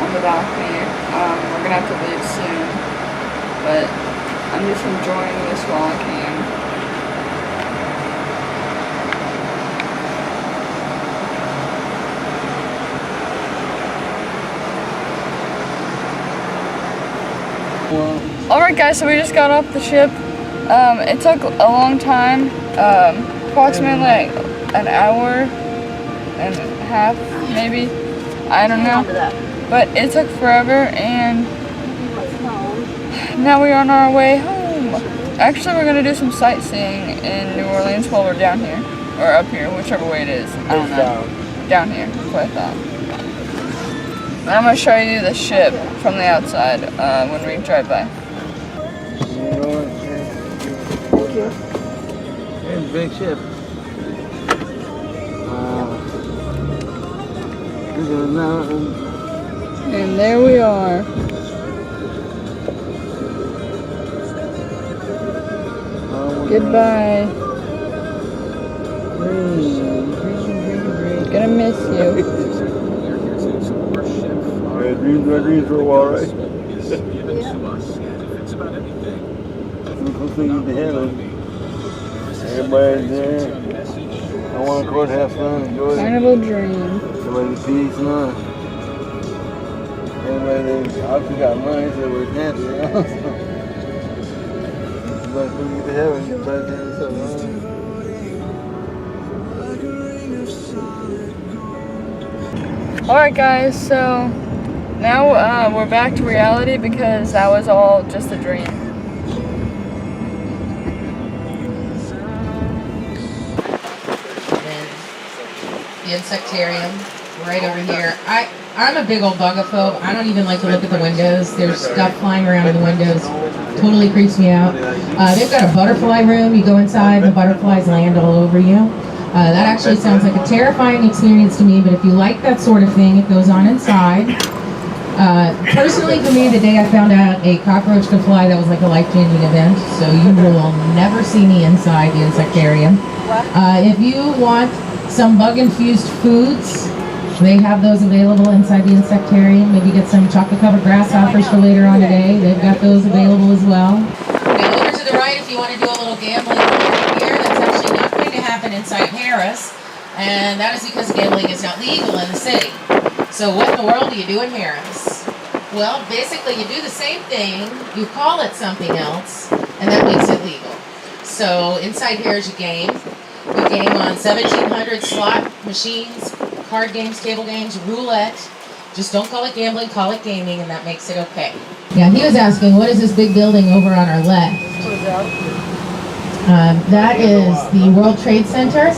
on the balcony. We're gonna have to leave soon, but I'm just enjoying this while I can. Alright guys, so we just got off the ship. It took a long time, approximately like an hour and a half, maybe. I don't know. But it took forever, and now we're on our way home. Actually, we're going to do some sightseeing in New Orleans while we're down here. Or up here, whichever way it is. I don't know. Down here, that's what I thought. I'm going to show you the ship from the outside when we drive by. Thank you. It's a big ship. And there we are. Goodbye. Gonna miss you. My dreams for a while, right? We'll sing to heaven. Everybody's there. I want to go and have fun, enjoy it. Carnival dream. Everybody's peace and love. Everybody there obviously got money, so we're happy, you know? Everybody's going to get to heaven. Everybody's having something. Alright guys, so now we're back to reality because that was all just a dream. The insectarium right over here. I'm a big old bugaphobe. I don't even like to look at the windows. There's stuff flying around in the windows. Totally creeps me out. They've got a butterfly room. You go inside, the butterflies land all over you. That actually sounds like a terrifying experience to me, but if you like that sort of thing, it goes on inside. Personally, for me, the day I found out a cockroach could fly, that was like a life-changing event, so you will never see me inside the insectarium. If you want some bug-infused foods, they have those available inside the insectarium. Maybe get some chocolate-covered grasshoppers for later on today. They've got those available as well. Now, over to the right, if you want to do a little gambling here, that's actually not going to happen inside Harris, and that is because gambling is not legal in the city. So what in the world do you do in Harris? Well, basically you do the same thing, you call it something else, and that makes it legal. So inside here is your game. You game on 1,700 slot machines, card games, table games, roulette. Just don't call it gambling, call it gaming, and that makes it okay. Yeah, he was asking, what is this big building over on our left? What is that? That is the World Trade Center,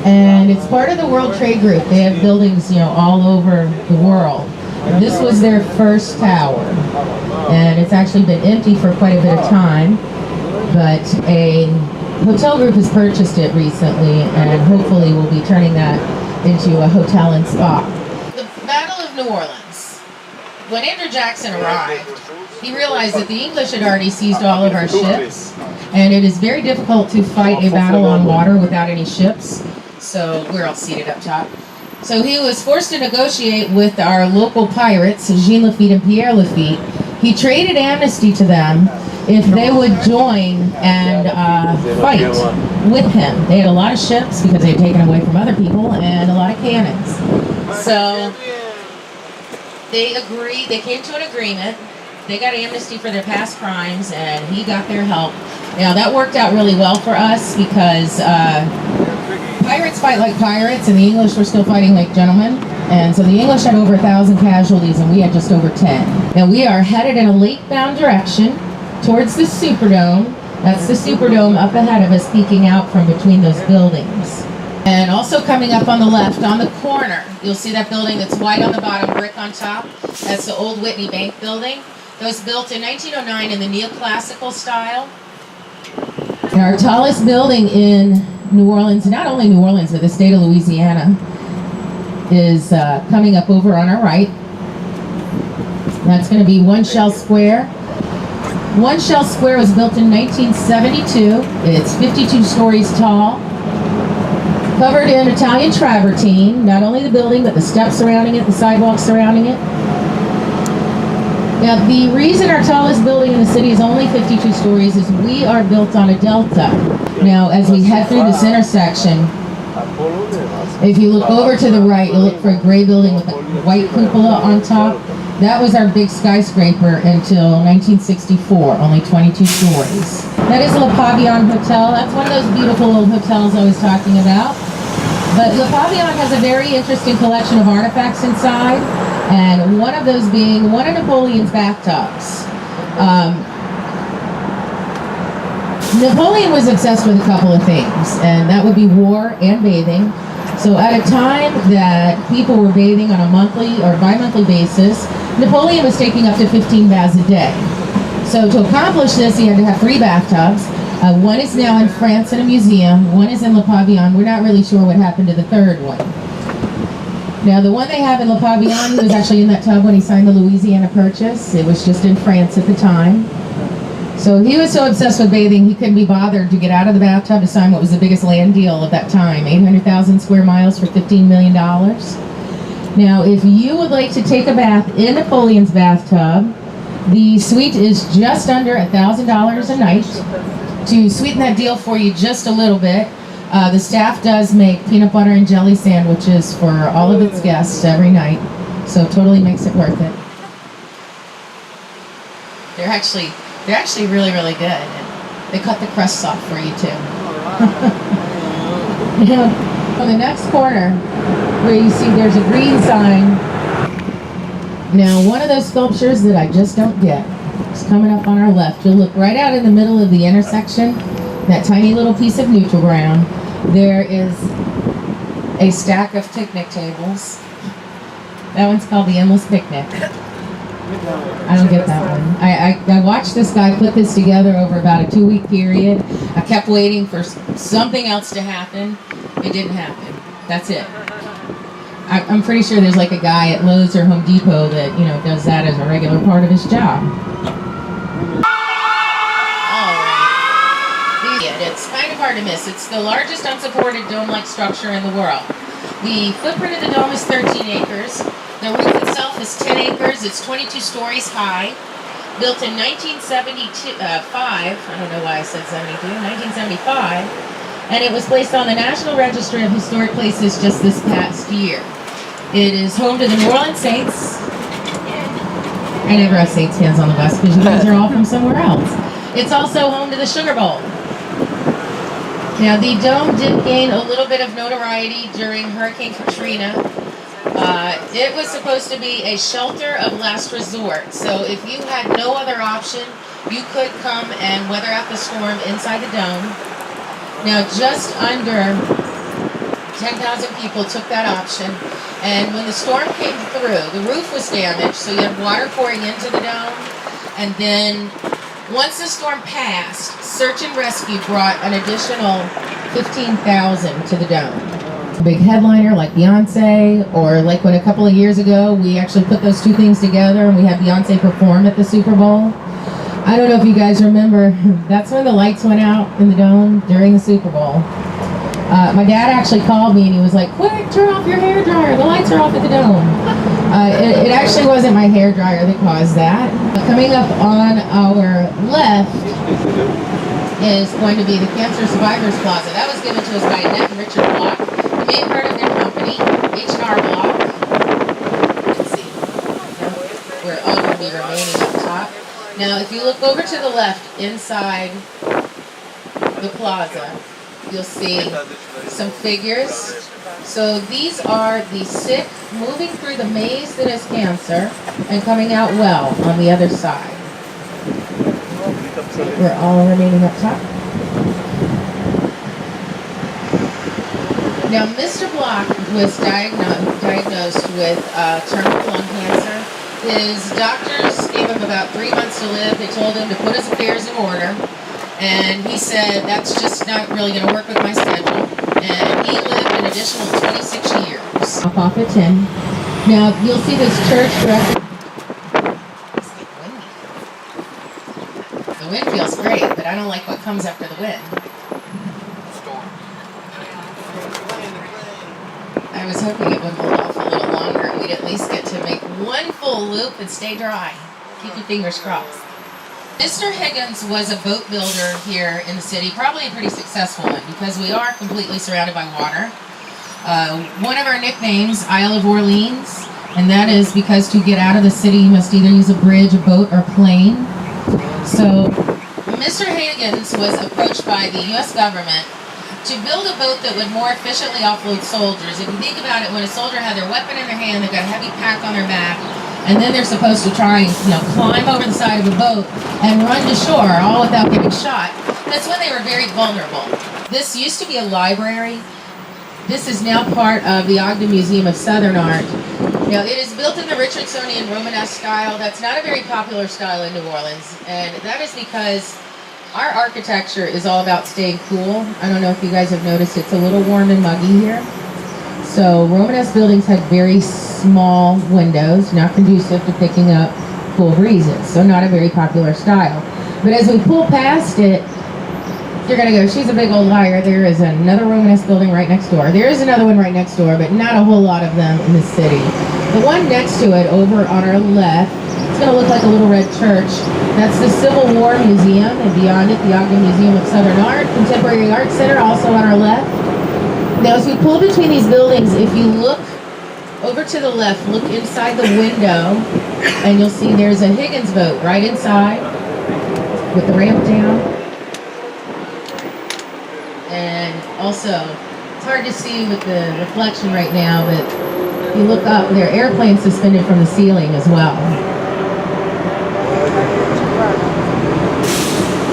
and it's part of the World Trade Group. They have buildings, all over the world. This was their first tower, and it's actually been empty for quite a bit of time, but a hotel group has purchased it recently, and hopefully will be turning that into a hotel and spa. The Battle of New Orleans. When Andrew Jackson arrived, he realized that the English had already seized all of our ships, and it is very difficult to fight a battle on water without any ships, so we're all seated up top. So he was forced to negotiate with our local pirates, Jean Lafitte and Pierre Lafitte. He traded amnesty to them if they would join and fight with him. They had a lot of ships because they had taken away from other people, and a lot of cannons. So they agreed, they came to an agreement. They got amnesty for their past crimes, and he got their help. Now that worked out really well for us because pirates fight like pirates, and the English were still fighting like gentlemen. And so the English had over 1,000 casualties, and we had just over 10. Now we are headed in a lake-bound direction towards the Superdome. That's the Superdome up ahead of us, peeking out from between those buildings. And also coming up on the left, on the corner, you'll see that building that's white on the bottom, brick on top. That's the old Whitney Bank building. That was built in 1909 in the neoclassical style. And our tallest building in New Orleans, not only New Orleans, but the state of Louisiana, is coming up over on our right. That's going to be One Shell Square. One Shell Square was built in 1972. It's 52 stories tall. Covered in Italian travertine, not only the building, but the steps surrounding it, the sidewalks surrounding it. Now, the reason our tallest building in the city is only 52 stories is we are built on a delta. Now, as we head through this intersection, if you look over to the right, you'll look for a gray building with a white cupola on top. That was our big skyscraper until 1964, only 22 stories. That is Le Pavillon Hotel. That's one of those beautiful old hotels I was talking about. But Le Pavillon has a very interesting collection of artifacts inside, and one of those being one of Napoleon's bathtubs. Napoleon was obsessed with a couple of things, and that would be war and bathing. So at a time that people were bathing on a monthly or bi-monthly basis, Napoleon was taking up to 15 baths a day. So to accomplish this, he had to have 3 bathtubs. One is now in France in a museum. One is in Le Pavillon. We're not really sure what happened to the third one. Now, the one they have in Le Pavillon, he was actually in that tub when he signed the Louisiana Purchase. It was just in France at the time. So he was so obsessed with bathing, he couldn't be bothered to get out of the bathtub to sign what was the biggest land deal of that time, 800,000 square miles for $15 million. Now, if you would like to take a bath in Napoleon's bathtub, the suite is just under $1,000 a night. To sweeten that deal for you just a little bit, the staff does make peanut butter and jelly sandwiches for all of its guests every night, so it totally makes it worth it. They're actually really, really good. And they cut the crusts off for you too. Now, on the next corner, where you see there's a green sign. Now, one of those sculptures that I just don't get is coming up on our left. You'll look right out in the middle of the intersection, that tiny little piece of neutral ground. There is a stack of picnic tables. That one's called the Endless Picnic. I don't get that one. I watched this guy put this together over about a 2-week period. I kept waiting for something else to happen. It didn't happen. That's it. I'm pretty sure there's like a guy at Lowe's or Home Depot that, you know, does that as a regular part of his job. Alright. It's kind of hard to miss. It's the largest unsupported dome-like structure in the world. The footprint of the dome is 13 acres. The roof itself is 10 acres. It's 22 stories high. Built in 1975. I don't know why I said 72. 1975. And it was placed on the National Register of Historic Places just this past year. It is home to the New Orleans Saints. I never have Saints fans on the bus because you guys are all from somewhere else. It's also home to the Sugar Bowl. Now, the dome did gain a little bit of notoriety during Hurricane Katrina. It was supposed to be a shelter of last resort. So if you had no other option, you could come and weather out the storm inside the dome. Now, just under 10,000 people took that option. And when the storm came through, the roof was damaged, so you had water pouring into the dome. And then once the storm passed, search and rescue brought an additional 15,000 to the dome. A big headliner like Beyonce, or like when a couple of years ago we actually put those two things together and we had Beyonce perform at the Super Bowl. I don't know if you guys remember, that's when the lights went out in the dome during the Super Bowl. My dad actually called me and he was like, "Quick, turn off your hairdryer, the lights are off at the dome." It actually wasn't my hairdryer that caused that. Coming up on our left is going to be the Cancer Survivors Plaza. That was given to us by Annette and Richard Block, the main part of their company, H&R Block. Let's see, we're all going to be remaining up top. Now, if you look over to the left inside the plaza, you'll see some figures. So these are the sick moving through the maze that is cancer and coming out well on the other side. We're all remaining up top. Now, Mr. Block was diagnosed with terminal lung cancer. His doctors gave him about 3 months to live. They told him to put his affairs in order. And he said, that's just not really going to work with my schedule. And he lived an additional 26 years. Off at 10. Now, you'll see this church directly. The wind feels great, but I don't like what comes after the wind. I was hoping it would hold off a little longer and we'd at least get to make one full loop and stay dry. Keep your fingers crossed. Mr. Higgins was a boat builder here in the city, probably a pretty successful one because we are completely surrounded by water. One of our nicknames, Isle of Orleans, and that is because to get out of the city you must either use a bridge, a boat, or plane. So Mr. Higgins was approached by the U.S. government to build a boat that would more efficiently offload soldiers. If you think about it, when a soldier had their weapon in their hand, they've got a heavy pack on their back, and then they're supposed to try and climb over the side of a boat and run to shore, all without getting shot. That's when they were very vulnerable. This used to be a library. This is now part of the Ogden Museum of Southern Art. Now, it is built in the Richardsonian Romanesque style. That's not a very popular style in New Orleans, and that is because our architecture is all about staying cool. I don't know if you guys have noticed, it's a little warm and muggy here. So Romanesque buildings had very small windows, not conducive to picking up cool breezes, so not a very popular style. But as we pull past it, you're gonna go, she's a big old liar. There is another Romanesque building right next door. There is another one right next door, but not a whole lot of them in the city. The one next to it, over on our left, it's gonna look like a little red church. That's the Civil War Museum, and beyond it, the Ogden Museum of Southern Art, Contemporary Art Center, also on our left. Now, as we pull between these buildings, if you look over to the left, look inside the window, and you'll see there's a Higgins boat right inside with the ramp down. And also, it's hard to see with the reflection right now, but if you look up, there are airplanes suspended from the ceiling as well.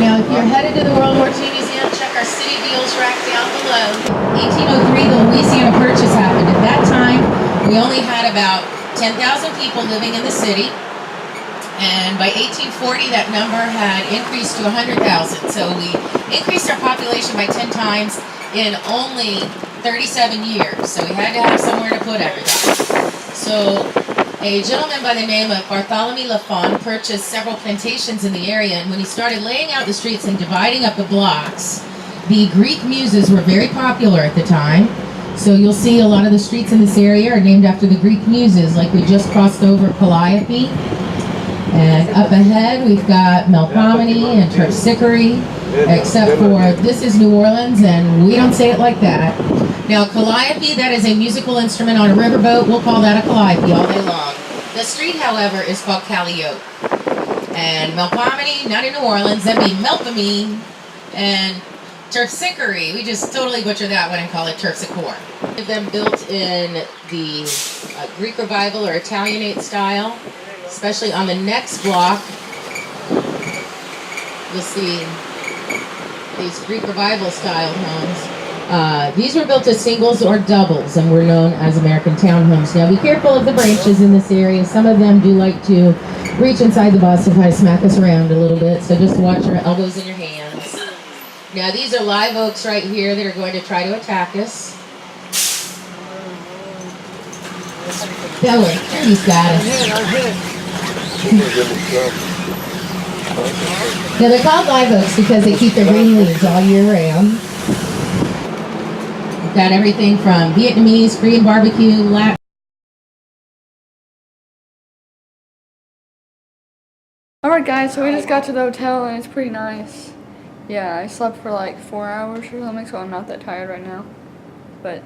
Now, if you're headed to the World War II Museum, check our city deals rack down below. 1803, the Louisiana Purchase happened. At that time, we only had about 10,000 people living in the city. And by 1840, that number had increased to 100,000. So we increased our population by 10 times in only 37 years. So we had to have somewhere to put everybody. So a gentleman by the name of Bartholomew Lafon purchased several plantations in the area, and when he started laying out the streets and dividing up the blocks, the Greek muses were very popular at the time. So you'll see a lot of the streets in this area are named after the Greek muses, like we just crossed over Calliope. And up ahead we've got Melpomene and Terpsichore, except for this is New Orleans and we don't say it like that. Now, Calliope, that is a musical instrument on a riverboat. We'll call that a calliope all day long. The street, however, is called Calliope. And Melpomene, not in New Orleans, that'd be Melpomene. And Terpsichore, we just totally butcher that one and call it Terpsichore. They've been built in the Greek Revival or Italianate style, especially on the next block. You'll see these Greek Revival style homes. These were built as singles or doubles and were known as American townhomes. Now be careful of the branches in this area. Some of them do like to reach inside the bus and kind of smack us around a little bit, so just watch your elbows and your hands. Now these are live oaks right here that are going to try to attack us. That way, he's got us. Now they're called live oaks because they keep their green leaves all year round. We've got everything from Vietnamese, Korean barbecue, Latin. Alright guys, so we just got to the hotel and it's pretty nice. Yeah, I slept for like 4 hours or something, so I'm not that tired right now. But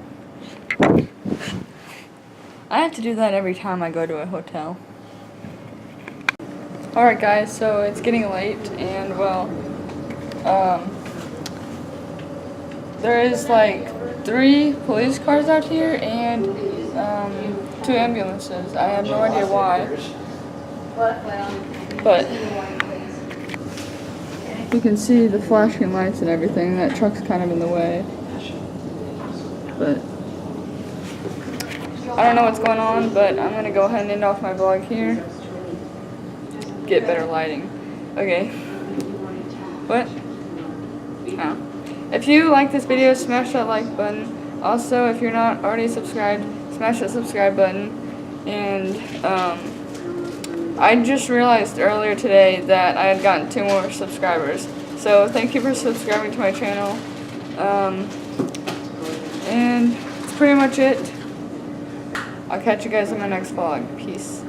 I have to do that every time I go to a hotel. Alright guys, so it's getting late and well, there is like 3 police cars out here and 2 ambulances. I have no idea why. But you can see the flashing lights and everything. That truck's kind of in the way. But I don't know what's going on, but I'm gonna go ahead and end off my vlog here. Get better lighting. Okay. What? Oh. If you like this video, smash that like button. Also, if you're not already subscribed, smash that subscribe button. And I just realized earlier today that I had gotten 2 more subscribers. So thank you for subscribing to my channel. And that's pretty much it. I'll catch you guys in my next vlog. Peace.